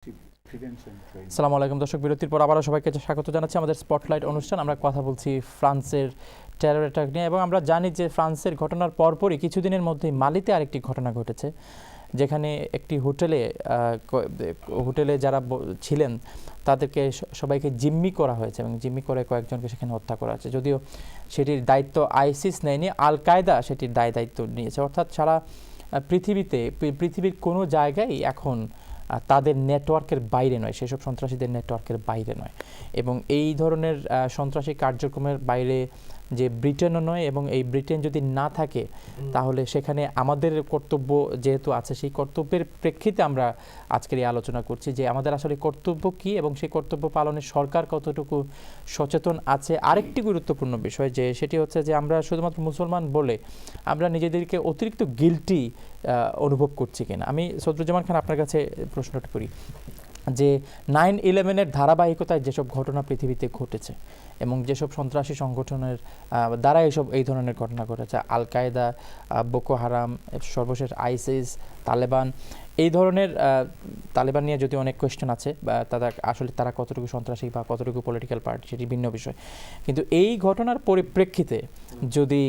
আসসালামু আলাইকুম দর্শক, বিরতির পর আবারও সবাইকে স্বাগত জানাচ্ছি আমাদের স্পটলাইট অনুষ্ঠান। আমরা কথা বলছি ফ্রান্সের টেরর অ্যাটাক নিয়ে এবং আমরা জানি যে ফ্রান্সের ঘটনার পরপরই কিছুদিনের মধ্যেই মালিতে আরেকটি ঘটনা ঘটেছে, যেখানে একটি হোটেলে যারা ছিলেন তাদেরকে সবাইকে জিম্মি করা হয়েছে এবং জিম্মি করে কয়েকজনকে সেখানে হত্যা করা হয়েছে। যদিও সেটির দায়িত্ব আইসিস নেয়নি, আল কায়দা সেটির দায়িত্ব নিয়েছে। অর্থাৎ সারা পৃথিবীর কোনো জায়গায় এখন তাদের নেটওয়ার্কের বাইরে নয়, সেসব সন্ত্রাসীদের নেটওয়ার্কের বাইরে নয়। এবং এই ধরনের সন্ত্রাসী কার্যক্রমের বাইরে যে ব্রিটেনও নয়, এবং এই ব্রিটেন যদি না থাকে তাহলে সেখানে আমাদের কর্তব্য যেহেতু আছে, সেই কর্তব্যের প্রেক্ষিতে আমরা আজকের এই আলোচনা করছি যে আমাদের আসলে কর্তব্য কী এবং সেই কর্তব্য পালনে সরকার কতটুকু সচেতন আছে। আরেকটি গুরুত্বপূর্ণ বিষয় যে সেটি হচ্ছে যে আমরা শুধুমাত্র মুসলমান বলে আমরা নিজেদেরকে অতিরিক্ত গিল্টি অনুভব করছি কিনা। আমি সদরুজ্জামান খান আপনার কাছে প্রশ্নটা করি যে 9/11-এর ধারাবাহিকতায় যেসব ঘটনা পৃথিবীতে ঘটেছে এবং যেসব সন্ত্রাসী সংগঠনের দ্বারা এই ধরনের ঘটনা ঘটেছে, আল কায়দা, বোকো হারাম, সর্বশেষ আইসিস, তালেবান, এই ধরনের তালেবান নিয়ে যদি অনেক কোয়েশ্চেন আছে বা তারা কতটুকু সন্ত্রাসী বা কতটুকু পলিটিক্যাল পার্টি সেটি ভিন্ন বিষয়, কিন্তু এই ঘটনার পরিপ্রেক্ষিতে যদি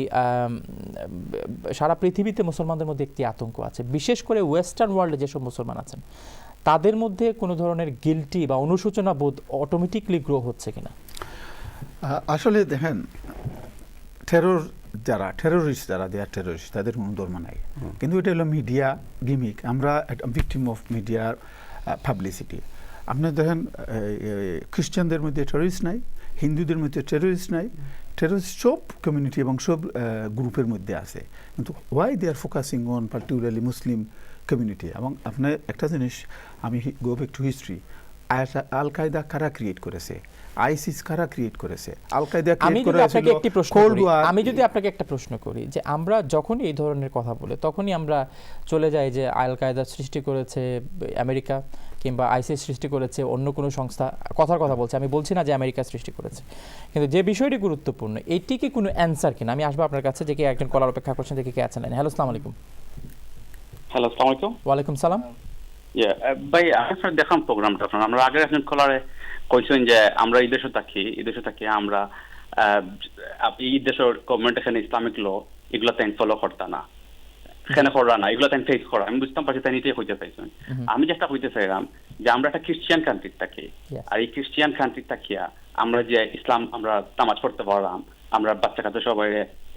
সারা পৃথিবীতে মুসলমানদের মধ্যে একটি আতঙ্ক আছে, বিশেষ করে ওয়েস্টার্ন ওয়ার্ল্ডে যেসব মুসলমান আছেন তাদের মধ্যে কোনো ধরনের গিল্টি বা অনুশোচনা বোধ অটোমেটিকলি গ্রো হচ্ছে কিনা? আসলে দেখেন, টেরোরিস্ট যারা দে আর টেরোরিস্ট, তাদের কোনো ধর্ম নাই, কিন্তু এটা হলো মিডিয়া গিমিক। আমরা ভিকটিম অফ মিডিয়ার পাবলিসিটি। আপনি দেখেন, খ্রিস্টানদের মধ্যে টেরোরিস্ট নাই, হিন্দুদের মধ্যে টেরোরিস্ট নাই, টেরোরিস্ট সব কমিউনিটি এবং সব গ্রুপের মধ্যে আছে, কিন্তু why they are focusing on particularly Muslim community. এবং আপনার একটা জিনিস, আমি go back to history, al Qaeda কারা ক্রিয়েট করেছে, আইসিস কারা ক্রিয়েট করেছে, আল কায়দা ক্রিয়েট করেছিল কোল্ড ওয়ার। আমি যদি আপনাকে একটা প্রশ্ন করি যে আমরা যখনই এই ধরনের কথা বলি তখনই আমরা চলে যাই যে আল কায়দা সৃষ্টি করেছে আমেরিকা কিংবা আইসিস সৃষ্টি করেছে অন্য কোনো সংস্থা, কথার কথা বলছে, আমি বলছি না যে আমেরিকা সৃষ্টি করেছে, কিন্তু যে বিষয়টি গুরুত্বপূর্ণ এটি কি কোনো অ্যান্সার কিনা। আমি আসবো আপনার কাছে, যে কি একজন কলার অপেক্ষা করছেন, দেখি কে আছেন। হ্যালো, আসসালামু আলাইকুম। হ্যালো, আসসালামু আলাইকুম। ওয়ালাইকুম সালাম। ভাই, আপনার দেখান প্রোগ্রামটা আপনার, আমরা আগের একজন কলারে কইছেন যে আমরা এই দেশে থাকি আমরা এই দেশের গভর্নমেন্ট এখানে ইসলামিক ল এগুলো তাই ফলো করতা না, এখানে করা না, এগুলো তাই ফেস করা। আমি বুঝতাম পারছি তাই নিতেই হইতে চাইছেন। আমি যেটা হইতে চাইলাম যে আমরা একটা খ্রিস্টিয়ান কান্ট্রি থাকি, আর এই খ্রিস্টিয়ান কান্ট্রি থাকিয়া আমরা যে ইসলাম আমরা তামাজ করতে পারলাম, আমরা বাচ্চা কাচ্চা সবাই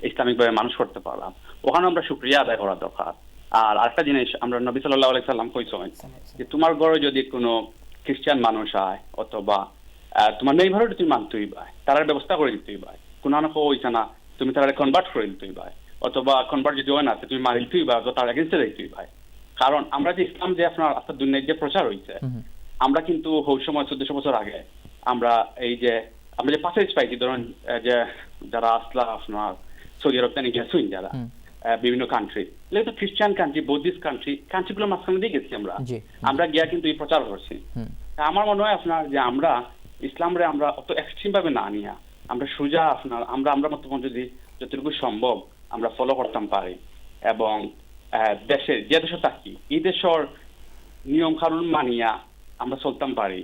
ইসলামিক ভাবে মানুষ করতে পারলাম, ওখানে আমরা শুকরিয়া আদায় করা দরকার। আর আরেকটা জিনিস, আমরা নবী সাল্লাল্লাহু আলাইহি সাল্লাম কইছেন যে তোমার ঘরে যদি কোনো খ্রিস্টান মানুষ হয় অথবা তোমার নেই ভালো তুমি মানতেই ভাই, তার ব্যবস্থা করে দিতেই ভাই, কোনো হইছে না তুমি তারা কনভার্ট করে দিতেই ভাই, অথবা কনভার্ট যদি হয় না তুমি মারি দিতেই ভাই, তার এগেন্স্টে দিতেই ভাই। কারণ আমরা যে ইসলাম যে আপনার আস্থার দুনিয়ায় যে প্রচার হয়েছে, আমরা কিন্তু ওই সময় 1400 বছর আগে আমরা যে পাসেজ পাইছি, ধরুন যে যারা আসলা আপনার সৌদি আরব থেকে গেছেন যারা বিভিন্ন কান্ট্রি, তো খ্রিস্টান কান্ট্রি, বৌদ্ধিস্ট কান্ট্রিগুলো মাঝখানে দিয়ে গেছি আমরা গিয়া কিন্তু এই প্রচার করছি। আমার মনে হয় আপনার যে আমরা ইসলামরে আমরা অত এক্সট্রিম ভাবে না নিয়া আমরা সোজা আপনার আমরা মতো যদি যতটুকু সম্ভব আমরা ফলো করতাম পারি এবং দেশের যে দেশে থাকি এই দেশের নিয়ম কানুন মানিয়া আমরা চলতাম পারি,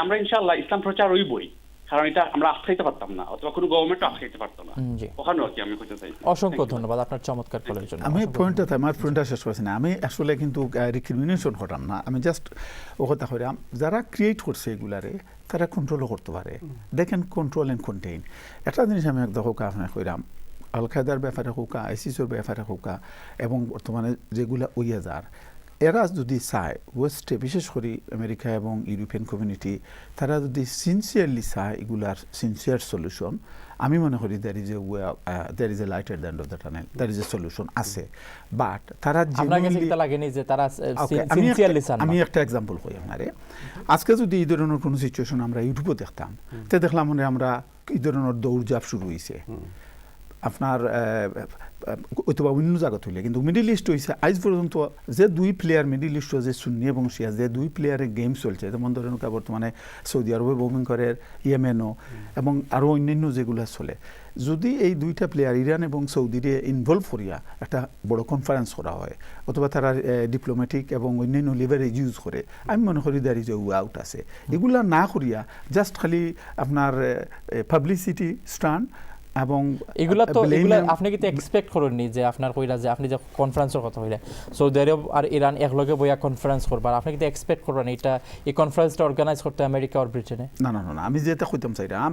আমরা ইনশাআল্লাহ ইসলাম প্রচার হইবই। কারণ এটা আমরা আটকাইতে পারতাম না, অথবা কোনো গভর্নমেন্ট আটকাইতে পারতো না। ওখানে আর কি আমি কইতে চাই। অসংখ্য ধন্যবাদ আপনার চমৎকার কলের জন্য। আমি আমার পয়েন্টটা শেষ করছি না, আমি আসলে কিন্তু রিক্রিমিনেশন হতাম না, আমি জাস্ট ও কথা কইরাম যারা ক্রিয়েট করছে এগুলারে তারা কন্ট্রোলও করতে পারে। দেখেন, কন্ট্রোল এন্ড কন্টেইন একটা জিনিস আমি একদম হোক আপনার কইরাম, আল কায়দার ব্যাপারে হোকা, আইসিসের ব্যাপারে হোকা, এবং বর্তমানে যেগুলা ওয়াজার এরা যদি চায় ওয়েস্টে, বিশেষ করে আমেরিকা এবং ইউরোপিয়ান কমিউনিটি, তারা যদি সিনসিয়ারলি চায় এগুলার সিনসিয়ার সলিউশন, আমি মনে করি there is a light at the end of the tunnel, there is a solution আছে। বাট তারা আমি একটা এক্সাম্পল কই আপনারে, আজকে যদি এই ধরনের কোনো সিচুয়েশন আমরা ইউটিউবে দেখতাম, তো দেখলাম মানে আমরা এই ধরনের দৌড়ঝাঁপ শুরু হয়েছে, আপনার অথবা অন্য জায়গা হইলে কিন্তু মিডিল ইস্ট হয়েছে আজ পর্যন্ত যে দুই প্লেয়ার মিডিল ইস্ট যে সুন্নি এবং শিয়া যে দুই প্লেয়ারের গেম চলছে যেমন ধরেন বর্তমানে সৌদি আরবে বোমিং করে ইয়েমেনও এবং আরও অন্যান্য যেগুলো চলে যদি এই দুইটা প্লেয়ার ইরান এবং সৌদিরে ইনভলভ করিয়া একটা বড় কনফারেন্স করা হয় অথবা তারা ডিপ্লোম্যাটিক এবং অন্যান্য লিভারেজ ইউজ করে আমি মনে করি দাঁড়িয়ে যে আউট আছে এগুলা না করিয়া জাস্ট খালি আপনার পাবলিসিটি স্টান্ট এবং এগুলা তো এগুলা আপনি কি এক্সপেক্ট করেননি যে আপনার কইরা যে আপনি যে কনফারেন্সের কথা কইরা সৌদি আরব আর ইরান একলগে বইয়া কনফারেন্স করবার আপনি কি এক্সপেক্ট করবেন এটা এই কনফারেন্সটা অর্গানাইজ করতে আমেরিকা আর ব্রিটেনে না না না আমি যেটা কইতাম চাইরাম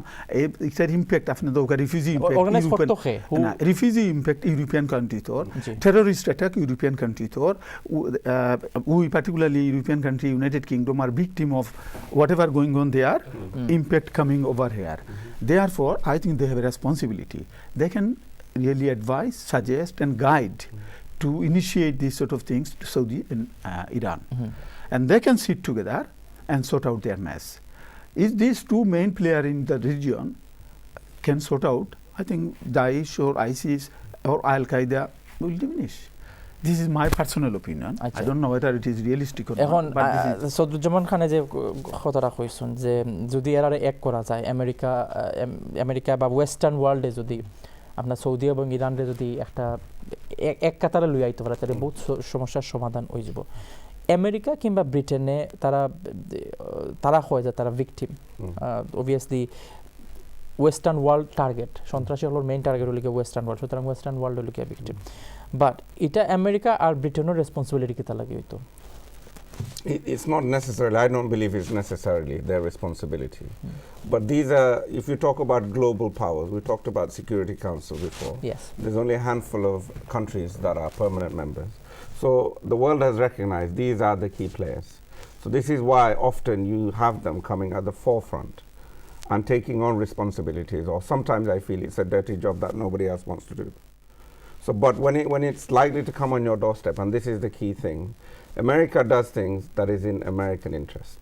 এটার ইম্প্যাক্ট আপনি তো রিফিউজি অর্গানাইজ করতে হে না রিফিউজি ইম্প্যাক্ট ইউরোপিয়ান কান্ট্রি তোর টেররিস্ট অ্যাটাক ইউরোপিয়ান কান্ট্রি তোর we particularly European country United Kingdom আর victim of whatever going on there impact coming over here. Therefore, I think they have a responsibility. They can really advise, suggest, and guide to initiate these sort of things to Saudi and Iran. And they can sit together and sort out their mess. If these two main players in the region can sort out, I think Daesh or ISIS or Al-Qaeda will diminish. This is my personal opinion. I don't know whether it is realistic or এখন not. সদুজ্জামান খানে যে কথাটা কইছেন যে যদি এরারে এক করা যায় আমেরিকা বা ওয়েস্টার্ন ওয়ার্ল্ডে যদি আপনার সৌদি এবং ইরানরে যদি একটা এক কাতারে লই আইতে পারে তাহলে বহুত সমস্যার সমাধান হয়ে যাব আমেরিকা কিংবা ব্রিটেনে তারা হয় যে তারা victim obviously western world target সন্ত্রাসী হল মেইন টার্গেট হল ওয়েস্টার্ন ওয়ার্ল্ড সুতরাং ওয়েস্টার্ন ওয়ার্ল্ড হল ভিকটিম বাট এটা আমেরিকা আর ব্রিটেনের রেসপন্সিবিলিটি কিতা লাগে হইতো It's not necessarily, I don't believe it's necessarily their responsibility. But these are, if you talk about global powers, we talked about Security Council before. Yes. There's only a handful of countries that are permanent members. So the world has recognized these are the key players. So this is why often you have them coming at the forefront and taking on responsibilities, or sometimes I feel it's a dirty job that nobody else wants to do. So, but when it's likely to come on your doorstep, and this is the key thing, America does things that is in American interest.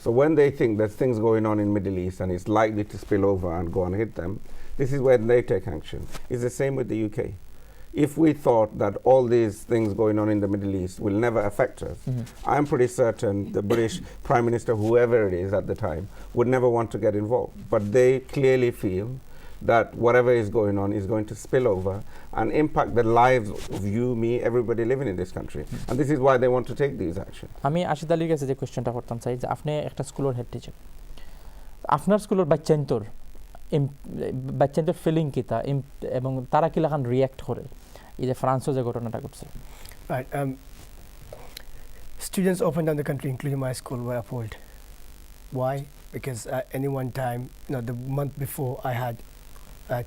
So when they think there's things going on in Middle East and it's likely to spill over and go and hit them, this is when they take action. It's the same with the UK. If we thought that all these things going on in the Middle East will never affect us, I'm pretty certain the British Prime Minister, whoever it is at the time, would never want to get involved. But they clearly feel that whatever is going on is going to spill over and impact the lives of you, me, everybody living in this country. And this is why they want to take these actions. আমি আশিদ আলীর কাছে যে কোয়েশ্চেনটা করতাম চাই যে আপনি একটা স্কুলের হেড টিচার আপনার স্কুলের বাচ্চান্তর ফিলিং কিতা এবং তারা কি লাখান রিয়্যাক্ট করে এই যে ফ্রান্সও যে ঘটনাটা ঘটছে Right. Students up and down the country, including my school, were appalled. Why? Because at any one time, the month before, I had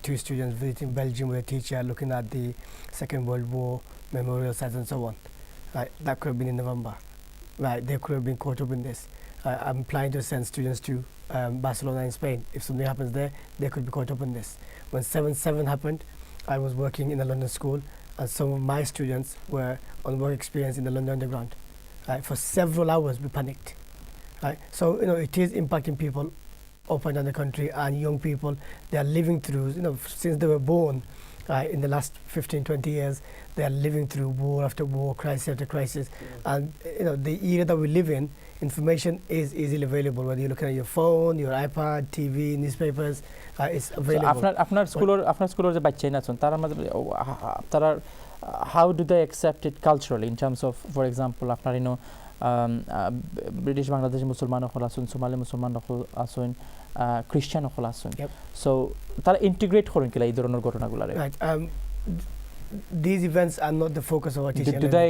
two students visiting Belgium with a teacher looking at the Second World War memorial sites and so on. Right, that could have been in November. Right, they could have been caught up in this. I'm planning to send students to Barcelona in Spain. If something happens there, they could be caught up in this. When 7/7 happened, I was working in a London school, and some of my students were on work experience in the London Underground. Right, for several hours, we panicked. Right, so it is impacting people up and down the country, and young people, they are living through, since they were born in the last 15-20 years, they are living through war after war, crisis after crisis. And the era that we live in, information is easily available, whether you're looking at your phone, your iPad, TV, newspapers, it's available. আপনার স্কুলের যে বাচ্চাই আছেন তারা how do they accept it culturally in terms of, for example, আপনার British Bangladeshi মুসলমান হল আসুন, সোমালি মুসলমান হল আসুন, খ্রিস্টান হল আসুন, সো তারা ইন্টিগ্রেট করেন কিলা এই ধরনের ঘটনাগুলো these events are not the focus of our teaching. Do they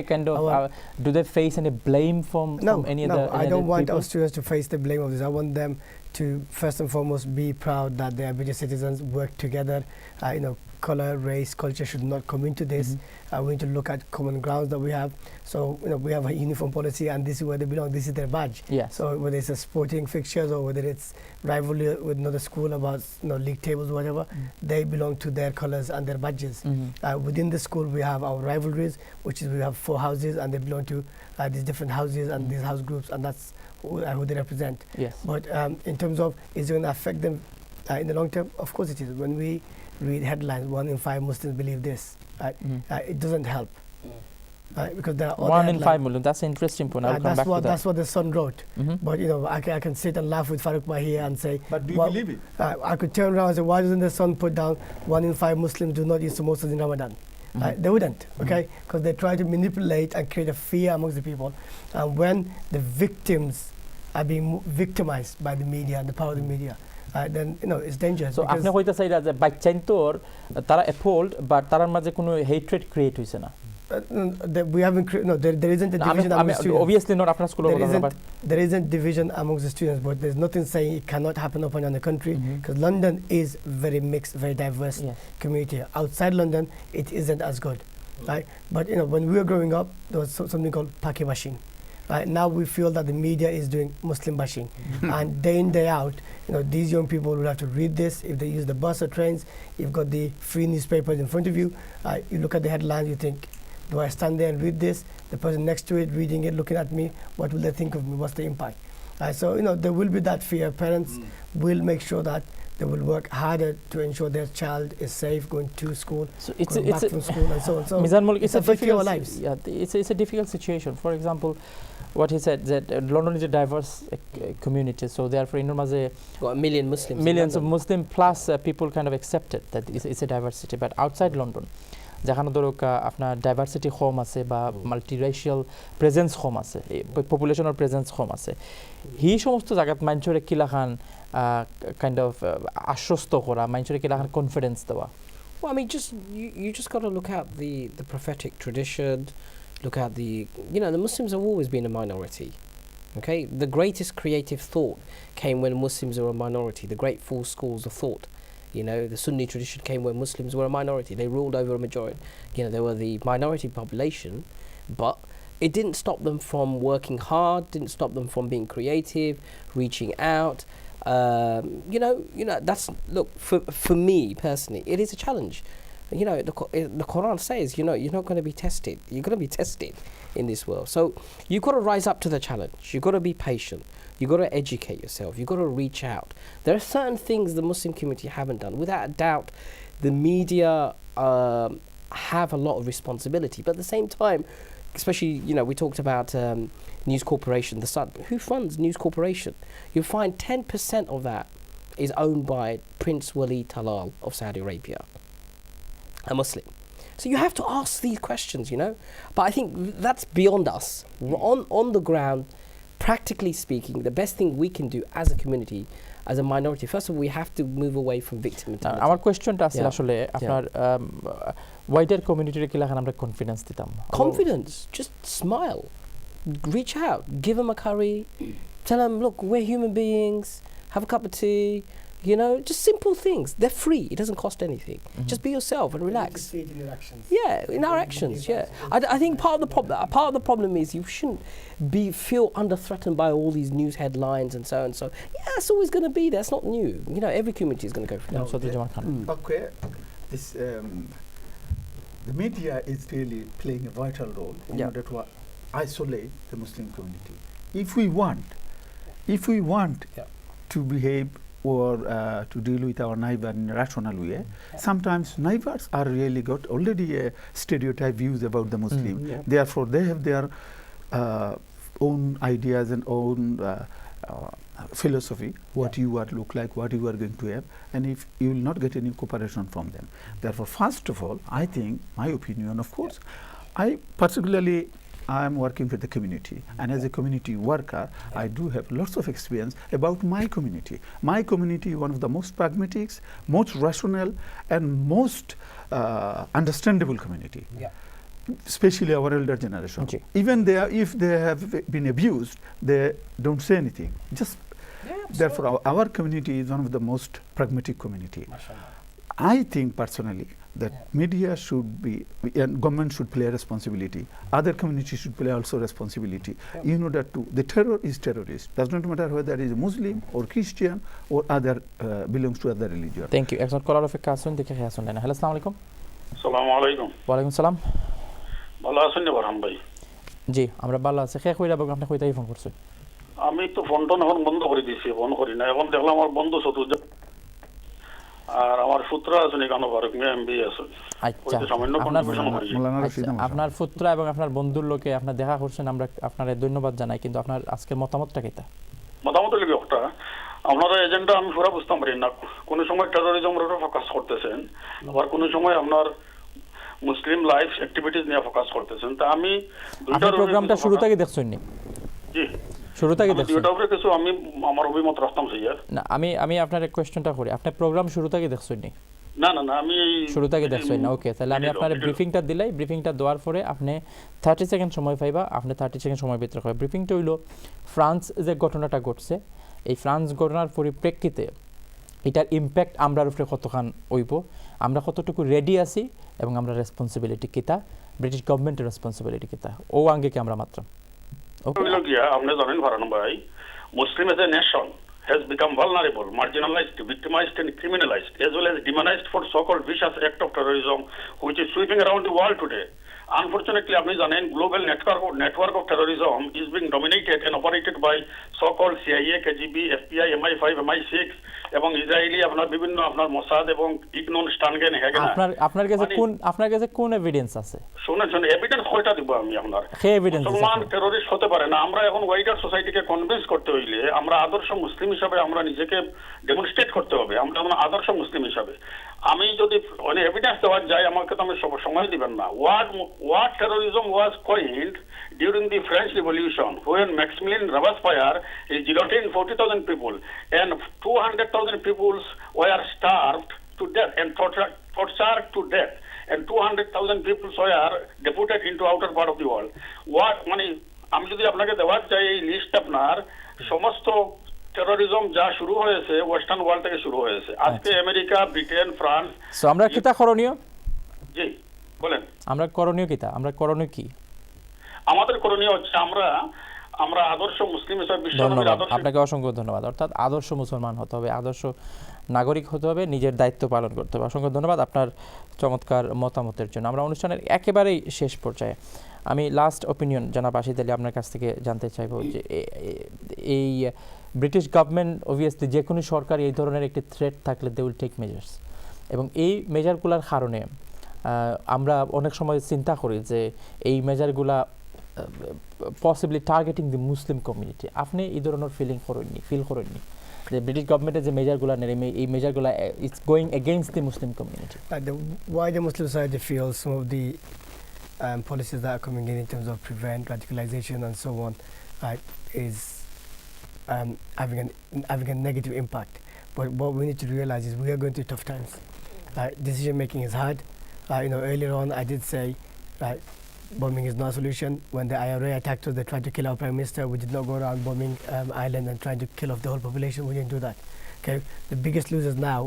do they face any blame from any other I don't want our students to face the blame of this. I want them to first and foremost be proud that they are British citizens, work together. Color, race, culture should not come into this. We need to look at common grounds that we have. So we have a uniform policy, and this is where they belong. This is their badge. Yes. So whether it's a sporting fixtures or whether it's rivalry with another school about league tables or whatever, they belong to their colors and their badges. Within the school, we have our rivalries, which is we have 4 houses, and they belong to these different houses and these house groups, and that's who they represent. Yes. But in terms of is it going to affect them In the long term, of course it is. When we read headlines, 1 in 5 Muslims believe this, it doesn't help. Because there are other 1 in headlines. 5 million. That's an interesting point. I'll come That's back to that. That's what the Sun wrote. Mhm. But I can sit and laugh with Farouk Mahia and say, But do you well, believe it? I could turn around and say, why doesn't the Sun put down 1 in 5 Muslims do not eat samosas in Ramadan? They wouldn't, okay? Because they try to manipulate and create a fear amongst the people. And when the victims are being victimized by the media and the power of the media, then it's dangerous. So because আপনি কইতে চাইরা যে বাচ্চাইন তোর তারা অ্যাপোল্ড but তারার মাঝে কোনো hatred create হইছে না we haven't there isn't a division among the students. obviously not আপনার স্কুলের কথা বলবা There isn't division amongst the students, but there's nothing saying it cannot happen up and down the country, because London is very mixed, very diverse community. Outside London, it isn't as good, right? But when we were growing up, there was something called Paki bashing. Right now, we feel that the media is doing Muslim bashing, and day in day out, these young people will have to read this if they use the bus or trains. You've got the free newspapers in front of you. You look at the headlines, you think, do I stand there and read this? The person next to it reading it, looking at me, what will they think of me? What's the impact? So there will be that fear. Parents will make sure that they will work harder to ensure their child is safe going to school, going back from school, and so on. So Mizan Mulk, it's a affecting our difficult lives. Yeah, it's a difficult situation. For example, what he said that London is a diverse community, so therefore in Maze got a million Muslims. millions of Muslim plus people kind of accepted that it's a diversity, but outside London যেখানে ধরুক আপনার diversity কম আছে বা মাল্টিরেশিয়াল presence কম আছে পপুলেশনের presence কম আছে এই সমস্ত জায়গাত মানুষের কিলাখান কাইন্ড অফ আশ্বস্ত করা মানুষের কিলাখান কনফিডেন্স দেওয়া Well, I mean, you just got to look at the prophetic tradition, look at the Muslims have always been a minority. Okay, the greatest creative thought came when Muslims were a minority. The great four schools of thought. The Sunni tradition came when Muslims were a minority. They ruled over a majority. They were the minority population, but it didn't stop them from working hard, didn't stop them from being creative, reaching out. That's, look, for me personally, it is a challenge. The Quran says, you're not going to be tested. You're going to be tested in this world. So you've got to rise up to the challenge. You've got to be patient. You've got to educate yourself. You've got to reach out. There are certain things the Muslim community haven't done. Without a doubt, the media have a lot of responsibility. But at the same time, especially, we talked about News Corporation, the Sun. Who funds News Corporation? You'll find 10% of that is owned by Prince Walid Talal of Saudi Arabia, a Muslim. So you have to ask these questions, But I think that's beyond us. On the ground, practically speaking, the best thing we can do as a community, as a minority, first of all, we have to move away from victim mentality. আমার কোয়েশ্চনটা আছে আসলে আপনার wider কমিউনিটির কিলাখান আমরা confidence দিতাম Confidence, just smile, reach out, give them a curry, tell them, look, we're human beings, have a cup of tea, just simple things. They're free. It doesn't cost anything. Just be yourself and relax. See it in your actions. Yeah, in our actions. Yeah, I think part of the problem is you shouldn't feel under threatened by all these news headlines and so and so. Yeah, it's always going to be there. It's not new. Every community is going to go through that. Okay, this the media is really playing a vital role in order to isolate the Muslim community. If we want to behave or to deal with our neighbor in a rational way, sometimes neighbors are really got already stereotype views about the Muslim. Therefore, they have their own ideas and own philosophy, what you are look like, what you are going to have, and if you will not get any cooperation from them. Therefore, first of all, I think, my opinion, of course, I am working with the community, and as a community worker, I do have lots of experience about my community. My community is one of the most pragmatic, most rational, and most understandable community. Especially our elder generation. Even if they have been abused, they don't say anything. Therefore, our community is one of the most pragmatic community. I think personally that media should be, and government should play a responsibility. Other communities should play also responsibility. In order to, the terror is terrorist. Does not matter whether it is Muslim or Christian or other belongs to other religion. Thank you. একজন কলার অপেক্ষা আছেন দেখে খেয়ে আসুন। Hello, আসসালামু আলাইকুম। আসসালামু আলাইকুম। ওয়ালাইকুম সালাম। ভালো আছেন বরহাম ভাই? জি, আমরা ভালো আছি। খেয়ে কইরা বলুন আপনি কইতাই ফোন করছেন? আমি তো ফোনটা এখন বন্ধ করে দিয়েছি, ফোন করি না। এখন দেখলাম আমার বন্ধু চতুর্থ আর আমার পুত্র আছেন এখানে ফারুক মিয়া এমবিএ আছে আচ্ছা ওইটা সামান্য আপনার contribution করি। মৌলানা আচ্ছা, রশিদ আহমদ আপনার পুত্র এবং আপনার বন্ধুর লোকে আপনার দেখা করছেন, আমরা আপনার ধন্যবাদ জানাই, কিন্তু আপনার আজকের মতামতটা কিতা? মোটামুটি লিখে একটা আপনার এজেন্ডা আমি পুরো বুঝতাম পারি না, কোন সময় টেরোরিজমের উপর ফোকাস করতেছেন, আবার কোন সময় আপনার মুসলিম লাইফ অ্যাক্টিভিটিস নিয়ে ফোকাস করতেছেন। তা আমি আপনার প্রোগ্রামটা শুরু থেকে দেখছেন নি? জি শুরু থেকে আমি দেখছেন? দুইটার উপরে কিছু আমি আমার অভিমত রাখতাম স্যার। না, আমি আপনার কোয়েশ্চেনটা করি, আপনার প্রোগ্রাম শুরু থেকে দেখছেন নি? না না না আমি শুরু থেকে দেখছেন না? ওকে, তাহলে আমি আপনার ব্রিফিংটা দিলাই, ব্রিফিংটা দেওয়ার পরে আপনি 30 সেকেন্ড সময় পাইবা, আপনি 30 সেকেন্ড সময় ভিতরে হবে। ব্রিফিংটা হইলো ফ্রান্স যে ঘটনাটা ঘটছে, এই ফ্রান্স ঘটনার পরিপ্রেক্ষিতে এটার ইম্প্যাক্ট আমরার উপরে কতখান হইব, আমরা কতটুকু রেডি আছি, এবং আমরা রেসপন্সিবিলিটি কিতা, ব্রিটিশ গভর্নমেন্টের রেসপন্সিবিলিটি কিতা, ও আঙ্গিকে আমরা মাত্র। ওকে, হইল গিয়া আপনি জানেন ভারানো ভাই, Muslim as a nation has become vulnerable, marginalized, victimized and criminalized, as well as demonized for so-called vicious act of terrorism which is sweeping around the world today. Unfortunately, আপনি জানেন global network of terrorism is being dominated and operated by so-called CIA, KGB, FBI, MI5, MI6 এবং Israeli আপনার বিভিন্ন আপনার Mossad এবং ইগনোন স্টানগেন হ্যাগেন। আপনার কাছে কোন এভিডেন্স আছে? শুনেন এভিডেন্স কয়টা দিব আমি আপনার? মুসলমান টেরোরিস্ট হতে পারে না। আমরা এখন ওয়াইডার সোসাইটিকে কনভিন্স করতে হইলে আমরা আদর্শ মুসলিম হিসাবে আমরা নিজেকে ডেমনস্ট্রেট করতে হবে, আমরা আদর্শ মুসলিম হিসাবে। আমি যদি এভিডেন্স দেওয়া যায় আমাকে তো আমি সময় দিবেন না। What terrorism was coined during the French Revolution when Maximilien Robespierre guillotined 40,000 people and 200,000 people were starved to death and tortured to death and 200,000 people were deported into outer part of the world. আমি যদি আপনাকে দেওয়া চাই এই list, আপনার সমস্ত terrorism যা শুরু হয়েছে ওয়েস্টার্ন ওয়ার্ল্ড থেকে শুরু হয়েছে। আজকে আমেরিকা, ব্রিটেন, ফ্রান্স। সো আমরা কিতা করণীয়? জি বলেন। আমরা করণীয় কিতা? আমরা করণীয় কি? আমাদের করণীয় হচ্ছে আমরা আদর্শ মুসলিম হিসেবে ধন্যবাদ আপনাকে, অসংখ্য ধন্যবাদ। অর্থাৎ আদর্শ মুসলমান হতে হবে, আদর্শ নাগরিক হতে হবে, নিজের দায়িত্ব পালন করতে হবে। অসংখ্য ধন্যবাদ আপনার চমৎকার মতামতের জন্য। আমরা অনুষ্ঠানের একেবারেই শেষ পর্যায়ে, আমি লাস্ট অপিনিয়ন জানাব আশিদ আলী আপনার কাছ থেকে জানতে চাইব যে এই ব্রিটিশ গভর্নমেন্ট অবভিয়াসলি যে কোনো সরকার এই ধরনের একটি থ্রেট থাকলে দে উইল টেক মেজার্স, এবং এই মেজারগুলোর কারণে আমরা অনেক সময় চিন্তা করি যে এই মেজারগুলা পসিবলি টার্গেটিং দি মুসলিম কমিউনিটি। আপনি এই ধরনের ফিল করেননি যে ব্রিটিশ গভর্নমেন্টের যে মেজারগুলো নেয় এই মেজারগুলো it's going against the Muslim community? Why the Muslim society feels some of the policies that are coming in terms of prevent radicalization and so on is having a negative impact. But what we need to realize is we are going through tough times. Decision making is hard. Earlier on I did say bombing is not a solution. When the IRA attacked us, they tried to kill our prime minister. We did not go around bombing Ireland and trying to kill off the whole population. We didn't do that. Okay, the biggest losers now.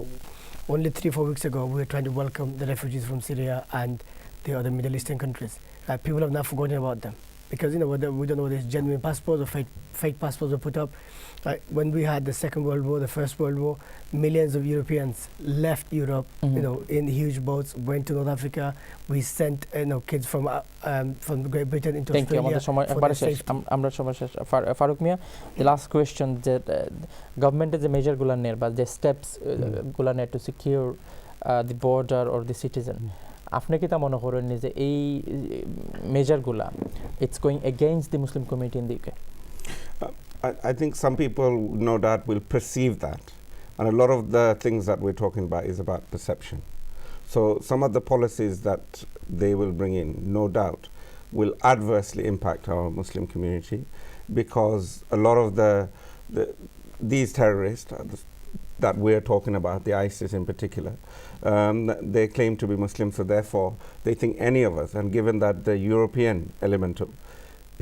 Only 3-4 weeks ago, we were trying to welcome the refugees from Syria and the other Middle Eastern countries. People have now forgotten about them because we don't know whether it's genuine passports or fake passports were put up. When we had the Second World War, the First World War, millions of Europeans left Europe, in huge boats, went to North Africa. We sent kids from Great Britain into Thank you. আমরা সময় শেষ। ফারুক মিয়া, the last question, যে গভর্নমেন্টের যে মেজারগুলো নেয় বা যে স্টেপস গুলো নেয় to secure the border or the citizen, আপনি কি তা মনে করেন যে এই মেজারগুলা it's going against the Muslim community in the UK? I think some people, no doubt, will perceive that. And a lot of the things that we're talking about is about perception. So some of the policies that they will bring in, no doubt, will adversely impact our Muslim community because a lot of these terrorists that we're talking about, the ISIS in particular, they claim to be Muslim, so therefore they think any of us, and given that the European element of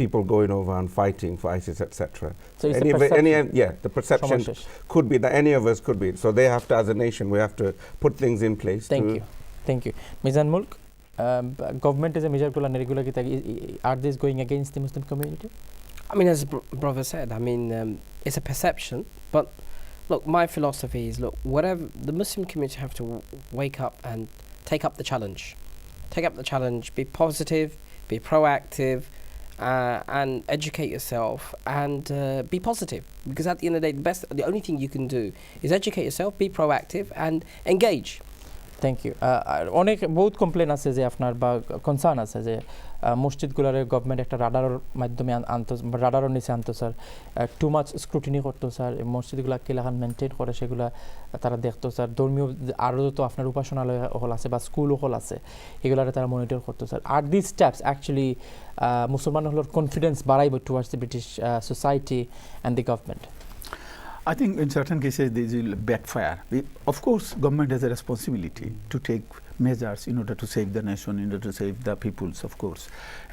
people going over and fighting for ISIS, etc. So it's the perception could be that any of us could be. So they have to, as a nation, we have to put things in place. Thank you. Mizan Mulk, government is a measure regular. Are these going against the Muslim community? I mean, as brother said, it's a perception, but look, my philosophy is, whatever the Muslim community have to wake up and take up the challenge. Be positive, be proactive, and educate yourself and be positive. Because at the end of the day, the only thing you can do is educate yourself, be proactive, and engage. Thank you অনেক বহুত complain আছে যে আপনার বা concern আছে যে মসজিদগুলোর government একটা রাডারের মাধ্যমে আনতো, রাডারের নিচে আনতো স্যার, টু মাচ স্ক্রুটিনি করতো স্যার, মসজিদগুলো কিলাখান মেনটেন করে সেগুলা তারা দেখতো স্যার, ধর্মীয় আরও তো আপনার উপাসনালয় হল আছে বা স্কুল হল আছে এগুলারে তারা মনিটর করতো স্যার। আর দিস স্টেপস অ্যাকচুয়ালি মুসলমান হলোর কনফিডেন্স বাড়াইব towards the British society and the government? I think in certain cases this will backfire. Of course, government has a responsibility to take measures in order to save the nation, in order to save the peoples, of course.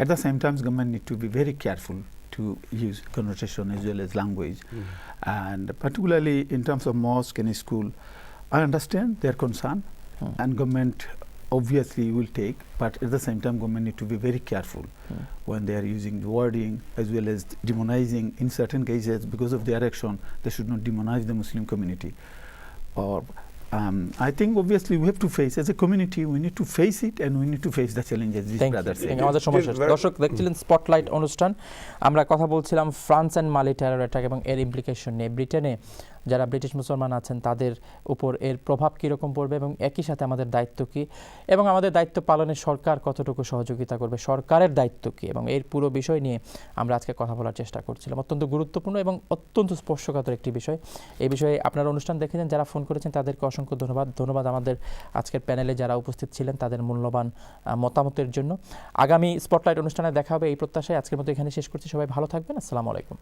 At the same time, government need to be very careful to use connotation as well as language. And particularly in terms of mosque and school, I understand their concern and government obviously will take, but at the same time government need to be very careful when they are using the wording as well as demonizing in certain cases. Because of their action they should not demonize the Muslim community. Or I think obviously we have to face, as a community we need to face it and we need to face the challenges these brothers say. আমাদের সমস্যা। দর্শক দেখছিলেন spotlight অনুষ্ঠান, আমরা কথা বলছিলাম France and Mali terror attack এবং এর ইমপ্লিকেশন নিয়ে। ব্রিটেনে যারা ব্রিটিশ মুসলমান আছেন তাদের উপর এর প্রভাব কীরকম পড়বে এবং একই সাথে আমাদের দায়িত্ব কী এবং আমাদের দায়িত্ব পালনে সরকার কতটুকু সহযোগিতা করবে, সরকারের দায়িত্ব কী, এবং এর পুরো বিষয় নিয়ে আমরা আজকে কথা বলার চেষ্টা করছিলাম। অত্যন্ত গুরুত্বপূর্ণ এবং অত্যন্ত স্পর্শকাতর একটি বিষয়। এই বিষয়ে আপনারা অনুষ্ঠান দেখেছেন, যারা ফোন করেছেন তাদেরকে অসংখ্য ধন্যবাদ। ধন্যবাদ আমাদের আজকের প্যানেলে যারা উপস্থিত ছিলেন তাদের মূল্যবান মতামতের জন্য। আগামী স্পটলাইট অনুষ্ঠানে দেখা হবে এই প্রত্যাশায় আজকের মতো এখানে শেষ করছি। সবাই ভালো থাকবেন। আসসালামু আলাইকুম।